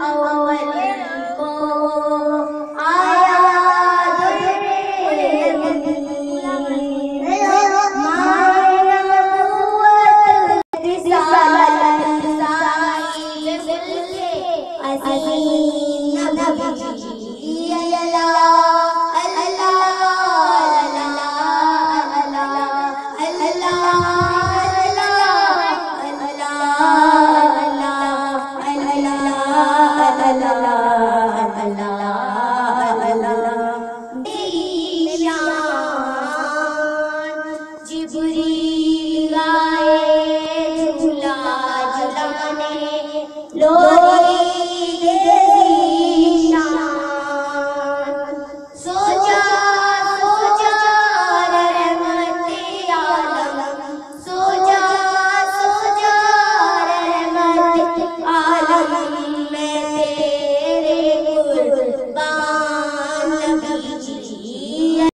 اول کو آیا در ماہ نبوت رسالت صاحب عظیم نبی اللہ اللہ اللہ